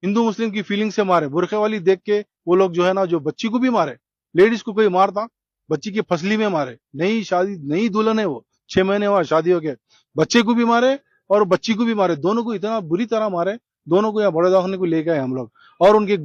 हिंदू मुस्लिम की फीलिंग से मारे, बुरखे वाली देख के वो लोग जो है ना, जो बच्ची को भी मारे, लेडीज को कोई मारता, बच्ची की फसली में मारे, नई शादी, नई दुल्हन है वो, 6 महीने हुआ शादी हो के, बच्चे को भी मारे और बच्ची को भी मारे, दोनों को इतना बुरी तरह मारे, दोनों को यहाँ बड़े दवाखाने को लेके आए हम लोग। और उनके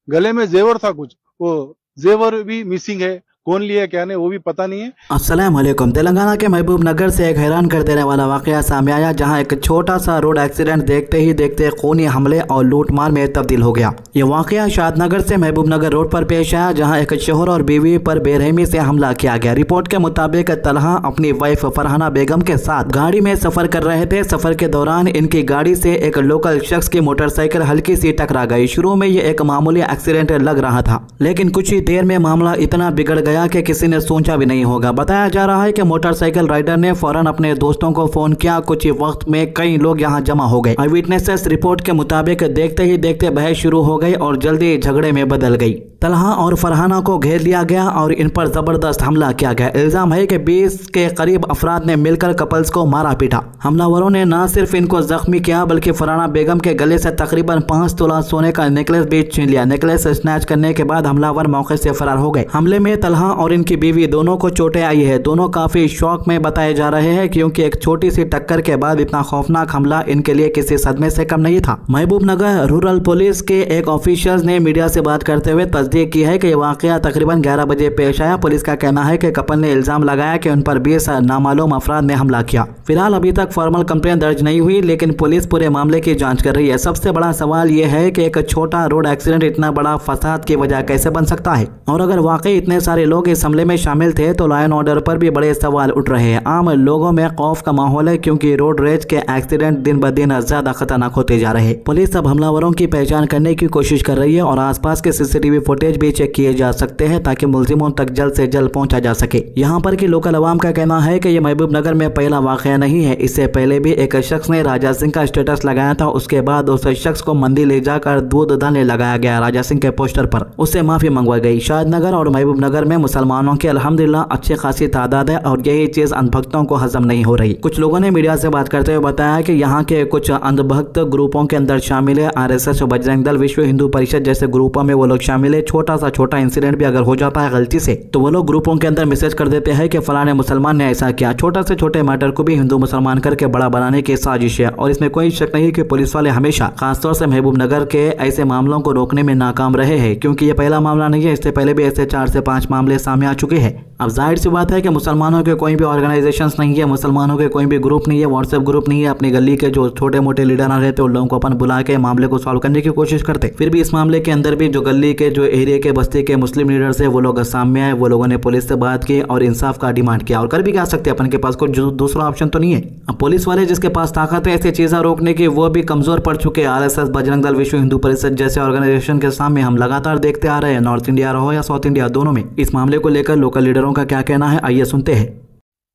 गले में जेवर था कुछ, वो जेवर भी मिसिंग है, कौन लिया क्या नहीं वो भी पता नहीं है। अस्सलाम वालेकुम। तेलंगाना के महबूब नगर से एक हैरान कर देने वाला वाकया सामने आया, जहां एक छोटा सा रोड एक्सीडेंट देखते ही देखते खूनी हमले और लूटमार में तब्दील हो गया। ये वाकया शादनगर से महबूब नगर रोड पर पेश आया, जहां एक शोहर और बीवी पर बेरहमी से हमला किया गया। रिपोर्ट के मुताबिक तलहा अपनी वाइफ फरहाना बेगम के साथ गाड़ी में सफर कर रहे थे। सफर के दौरान इनकी गाड़ी से एक लोकल शख्स की मोटरसाइकिल हल्की सी टकरा गई। शुरू में ये एक मामूली एक्सीडेंट लग रहा था, लेकिन कुछ ही देर में मामला इतना बिगड़ गया कि किसी ने सोचा भी नहीं होगा। बताया जा रहा है कि मोटरसाइकिल राइडर ने फौरन अपने दोस्तों को फोन किया। कुछ ही वक्त में कई लोग यहां जमा हो गए। आई विटनेसेस रिपोर्ट के मुताबिक देखते ही देखते बहस शुरू हो गई और जल्दी झगड़े में बदल गई। तलहा और फरहाना को घेर लिया गया और इन पर जबरदस्त हमला किया गया। इल्जाम है कि 20 के करीब अफराद ने मिलकर कपल्स को मारा पीटा। हमलावरों ने न सिर्फ इनको जख्मी किया, बल्कि फरहाना बेगम के गले से तकरीबन 5 तोला सोने का नेकलेस भी छीन लिया। नेकलेस स्नैच करने के बाद हमलावर मौके से फरार हो गए। हमले में तलहा और इनकी बीवी दोनों को चोटें आई है। दोनों काफी शौक में बताए जा रहे हैं, क्योंकि एक छोटी सी टक्कर के बाद इतना खौफनाक हमला इनके लिए किसी सदमे से कम नहीं था। महबूब नगर रूरल पुलिस के एक ऑफिसर ने मीडिया से बात करते हुए तस्दीक की है कि यह वाकया तकरीबन 11 बजे पेश आया। पुलिस का कहना है कि कपल ने इल्जाम लगाया कि उन पर 20 नामालूम अफराद ने हमला किया। फिलहाल अभी तक फॉर्मल कंप्लेंट दर्ज नहीं हुई, लेकिन पुलिस पूरे मामले की जांच कर रही है। सबसे बड़ा सवाल यह है कि एक छोटा रोड एक्सीडेंट इतना बड़ा फसाद की वजह कैसे बन सकता है, और अगर वाकई इतने सारे लोग इस हमले में शामिल थे तो लॉ एंड ऑर्डर पर भी बड़े सवाल उठ रहे हैं। आम लोगों में खौफ का माहौल है, क्योंकि रोड रेज के एक्सीडेंट दिन ब दिन ज्यादा खतरनाक होते जा रहे हैं। पुलिस अब हमलावरों की पहचान करने की कोशिश कर रही है और आसपास के सीसीटीवी फुटेज भी चेक किए जा सकते हैं, ताकि मुलजिमों तक जल्द से जल्द पहुंचा जा सके। यहाँ पर की लोकल अवाम का कहना है कि यह महबूब नगर में पहला वाकया नहीं है। इससे पहले भी एक शख्स ने राजा सिंह का स्टेटस लगाया था। उसके बाद उस शख्स को मंदिर ले जाकर दूध डालने लगाया गया। राजा सिंह के पोस्टर पर उससे माफी मंगवाई गई। शादनगर और महबूब नगर में मुसलमानों की अल्हम्दुलिल्लाह अच्छी खासी तादाद है, और यही चीज अंधभक्तों को हजम नहीं हो रही। कुछ लोगों ने मीडिया से बात करते हुए बताया कि यहाँ के कुछ अंधभक्त ग्रुपों के अंदर शामिल है। RSS, बजरंग दल, विश्व हिंदू परिषद जैसे ग्रुपों में वो लोग शामिल है। छोटा इंसिडेंट भी अगर हो जाता है गलती से, तो वो लोग ग्रुपों के अंदर मैसेज कर देते हैं कि फलाने मुसलमान ने ऐसा किया। छोटा से छोटे मैटर को भी हिंदू मुसलमान करके बड़ा बनाने की साजिश है, और इसमें कोई शक नहीं कि पुलिस वाले हमेशा खासतौर से महबूब नगर के ऐसे मामलों को रोकने में नाकाम रहे हैं, क्योंकि ये पहला मामला नहीं है। इससे पहले भी ऐसे 4 से 5 मामले सामने आ चुके हैं। अब जाहिर सी बात है कि मुसलमानों के कोई भी ऑर्गेनाइजेशंस नहीं है, मुसलमानों के कोई भी ग्रुप नहीं है, व्हाट्सएप ग्रुप नहीं है। अपनी गली के जो छोटे मोटे लीडर रहते उन लोगों को अपन बुला के मामले को सॉल्व करने की कोशिश करते। फिर भी इस मामले के अंदर भी जो गली के, जो एरिया के, बस्ती के मुस्लिम लीडर्स है, वो लोग सामने आए। वो लोगों ने पुलिस से बात की और इंसाफ का डिमांड किया, और कर भी क्या सकते, अपन के पास कोई दूसरा ऑप्शन तो नहीं है। अब पुलिस वाले जिसके पास ताकत है ऐसी चीजें रोकने की, वो भी कमजोर पड़ चुके हैं। RSS, बजरंग दल, विश्व हिंदू परिषद जैसे ऑर्गेनाइजेशन के सामने हम लगातार देखते आ रहे हैं। नॉर्थ इंडिया रहो या साउथ इंडिया, दोनों में इस मामले को लेकर लोकल लीडरों का क्या कहना है, आइए सुनते हैं।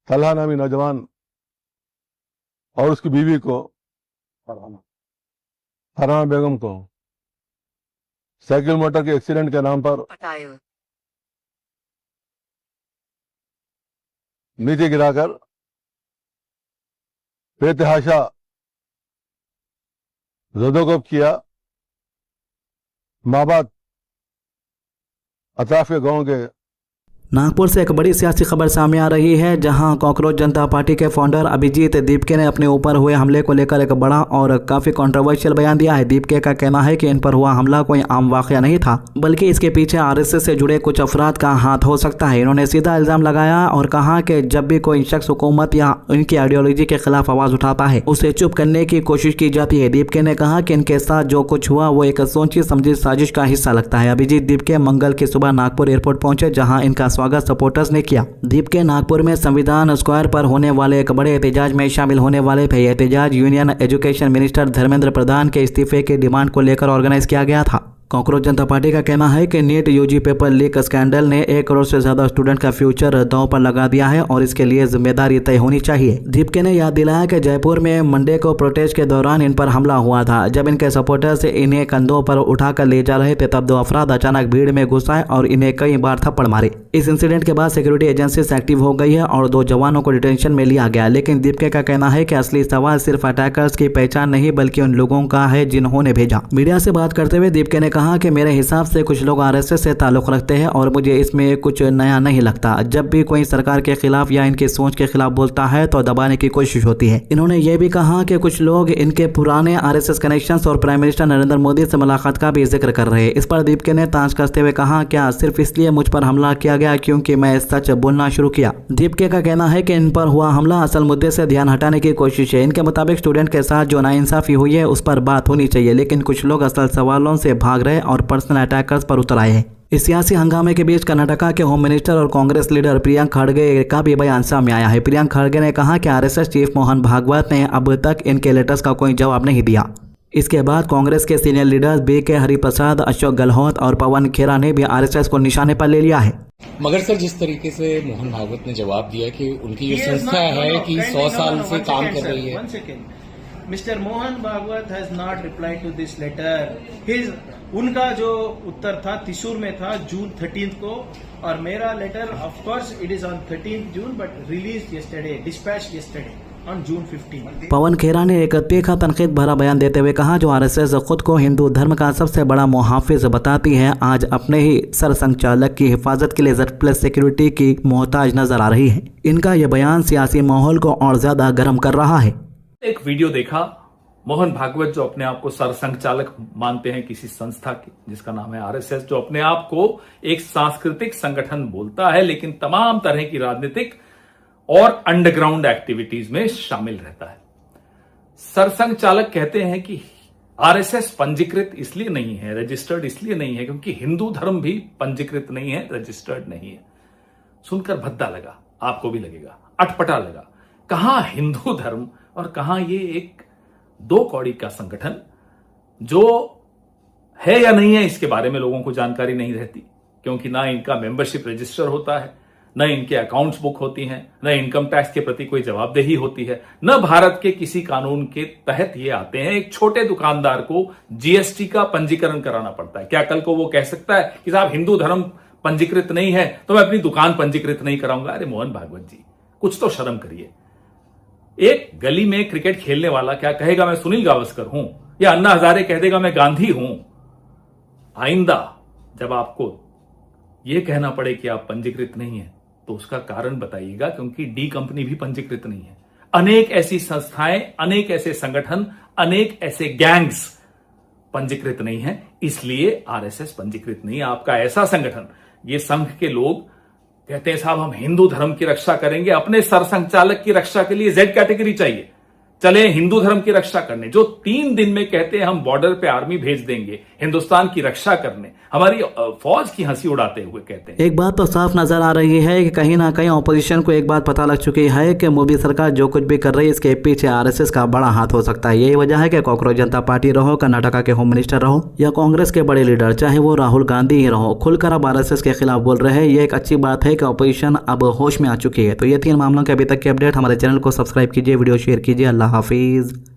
तलहा नामी नौजवान और उसकी बीवी को, फरहाना बेगम को, साइकिल मोटर के एक्सीडेंट के नाम पर नीचे गिराकर बेतहाशा ज़दोगब किया। माँ बाप अताफ के गांव के। नागपुर से एक बड़ी सियासी खबर सामने आ रही है, जहां कॉकरोच जनता पार्टी के फाउंडर अभिजीत दीपके ने अपने ऊपर हुए हमले को लेकर एक बड़ा और काफी कंट्रोवर्शियल बयान दिया है। दीपके का कहना है कि इन पर हुआ हमला कोई आम वाकया नहीं था, बल्कि इसके पीछे RSS से जुड़े कुछ अफराद का हाथ हो सकता है। इन्होंने सीधा इल्जाम लगाया और कहा कि जब भी कोई शख्स हुकूमत या उनकी आइडियोलॉजी के खिलाफ आवाज उठाता है, उसे चुप करने की कोशिश की जाती है। दीपके ने कहा कि इनके साथ जो कुछ हुआ वो एक सोची समझी साजिश का हिस्सा लगता है। अभिजीत दीपके मंगल की सुबह नागपुर एयरपोर्ट पहुंचे, जहां इनका स्वागत सपोर्टर्स ने किया। दीपके नागपुर में संविधान स्क्वायर पर होने वाले एक बड़े एहतजाज में शामिल होने वाले थे। एहतजाज union education minister Dharmendra Pradhan के इस्तीफे की डिमांड को लेकर ऑर्गेनाइज किया गया था। कांग्रेस जनता पार्टी का कहना है कि NEET UG paper leak scandal ने 1 करोड़ से ज्यादा स्टूडेंट का फ्यूचर दांव पर लगा दिया है और इसके लिए जिम्मेदारी तय होनी चाहिए। दीपके ने याद दिलाया कि जयपुर में मंडे को प्रोटेस्ट के दौरान इन पर हमला हुआ था। जब इनके सपोर्टर्स इन्हें कंधों पर उठाकर ले जा रहे थे तब 2 अफराद अचानक भीड़ में घुस आए और इन्हें कई बार थप्पड़ मारे। इस इंसिडेंट के बाद सिक्योरिटी एजेंसीज एक्टिव हो गई है और 2 जवानों को डिटेंशन में लिया गया। लेकिन दीपके का कहना है कि असली सवाल सिर्फ अटैकर्स की पहचान नहीं बल्कि उन लोगों का है जिन्होंने भेजा। मीडिया से बात करते हुए दीपके ने कहा कि मेरे हिसाब से कुछ लोग आरएसएस से ताल्लुक रखते हैं और मुझे इसमें कुछ नया नहीं लगता। जब भी कोई सरकार के खिलाफ या इनकी सोच के खिलाफ बोलता है तो दबाने की कोशिश होती है। इन्होंने ये भी कहा कि कुछ लोग इनके पुराने आरएसएस कनेक्शंस और प्राइम मिनिस्टर नरेंद्र मोदी से मुलाकात का भी जिक्र कर रहे हैं। इस पर दीपके ने तांज कसते हुए कहा, क्या सिर्फ इसलिए मुझ पर हमला किया गया क्योंकि मैं सच बोलना शुरू किया? दीपके का कहना है कि इन पर हुआ हमला असल मुद्दे से ध्यान हटाने की कोशिश है। इनके मुताबिक स्टूडेंट के साथ जो नाइंसाफी हुई है उस पर बात होनी चाहिए, लेकिन कुछ लोग असल सवालों से भाग रहे और पर्सनल अटैकर्स पर उतर आए हैं। इस सियासी हंगामे के बीच कर्नाटका के होम मिनिस्टर और कांग्रेस लीडर प्रियंक खड़गे का भी बयान सामने आया है। प्रियंक खड़गे ने कहा कि आरएसएस चीफ मोहन भागवत ने अब तक इनके लेटर्स का कोई जवाब नहीं दिया। इसके बाद कांग्रेस के सीनियर लीडर्स बीके हरिप्रसाद, अशोक गहलोत और पवन खेरा ने भी आरएसएस को निशाने पर ले लिया है। मगर सर, जिस तरीके से मोहन भागवत ने जवाब दिया कि उनकी ये संस्था है कि 100 साल से काम कर रही है। Mister Mohan Bhagwat has not reply to this letter. उनका जो उत्तर था त्रिशूर में था जून 13 को, और मेरा letter of course it is on 13 June but release yesterday, dispatched yesterday on June 15। Pawan Khera ने एक तीखा तनकीद भरा बयान देते हुए कहा, जो आरएसएस खुद को हिंदू धर्म का सबसे बड़ा मुहाफिज बताती है, आज अपने ही सरसंघचालक की हिफाजत के लिए Z+ सिक्योरिटी की मोहताज नजर आ रही है। इनका यह बयान सियासी माहौल को और ज्यादा गर्म कर रहा है। एक वीडियो देखा, मोहन भागवत जो अपने आप को सरसंघचालक मानते हैं किसी संस्था की जिसका नाम है आरएसएस, जो अपने आप को एक सांस्कृतिक संगठन बोलता है लेकिन तमाम तरह की राजनीतिक और अंडरग्राउंड एक्टिविटीज में शामिल रहता है। सरसंघचालक कहते हैं कि आरएसएस पंजीकृत इसलिए नहीं है, रजिस्टर्ड इसलिए नहीं है क्योंकि हिंदू धर्म भी पंजीकृत नहीं है, रजिस्टर्ड नहीं है। सुनकर भद्दा लगा, आपको भी लगेगा, अटपटा लगा। कहां हिंदू धर्म और कहां ये एक 2 कौड़ी का संगठन जो है या नहीं है इसके बारे में लोगों को जानकारी नहीं रहती, क्योंकि ना इनका मेंबरशिप रजिस्टर होता है, न इनके अकाउंट्स बुक होती हैं, न इनकम टैक्स के प्रति कोई जवाबदेही होती है, न भारत के किसी कानून के तहत ये आते हैं। एक छोटे दुकानदार को जीएसटी का पंजीकरण कराना पड़ता है। क्या कल को वो कह सकता है कि साहब हिंदू धर्म पंजीकृत नहीं है तो मैं अपनी दुकान पंजीकृत नहीं कराऊंगा? अरे मोहन भागवत जी, कुछ तो शर्म करिए। एक गली में क्रिकेट खेलने वाला क्या कहेगा मैं सुनील गावस्कर हूं, या अन्ना हजारे कह देगा मैं गांधी हूं? आइंदा जब आपको यह कहना पड़े कि आप पंजीकृत नहीं है तो उसका कारण बताइएगा, क्योंकि डी कंपनी भी पंजीकृत नहीं है। अनेक ऐसी संस्थाएं, अनेक ऐसे संगठन, अनेक ऐसे गैंग्स पंजीकृत नहीं है, इसलिए आरएसएस पंजीकृत नहीं है। आपका ऐसा संगठन, ये संघ के लोग कहते हैं साहब हम हिंदू धर्म की रक्षा करेंगे, अपने सरसंघचालक की रक्षा के लिए Z कैटेगरी चाहिए, चले हिंदू धर्म की रक्षा करने। जो 3 दिन में कहते हैं हम बॉर्डर पे आर्मी भेज देंगे हिंदुस्तान की रक्षा करने, हमारी फौज की हंसी उड़ाते हुए कहते हैं। एक बात तो साफ नजर आ रही है कि कहीं ना कहीं ऑपोजिशन को एक बात पता लग चुकी है कि मोदी सरकार जो कुछ भी कर रही है इसके पीछे आरएसएस का बड़ा हाथ हो सकता है। यही वजह है कि कांग्रेस जनता पार्टी रहो, कर्नाटका के होम मिनिस्टर रहो या कांग्रेस के बड़े लीडर चाहे वो राहुल गांधी ही रहो, खुलकर अब आरएसएस के खिलाफ बोल रहे हैं। ये एक अच्छी बात है कि ऑपोजिशन अब होश में आ चुकी है। तो ये 3 मामलों के अभी तक के अपडेट, हमारे चैनल को सब्सक्राइब कीजिए, वीडियो शेयर कीजिए। अल्लाह हाफिज।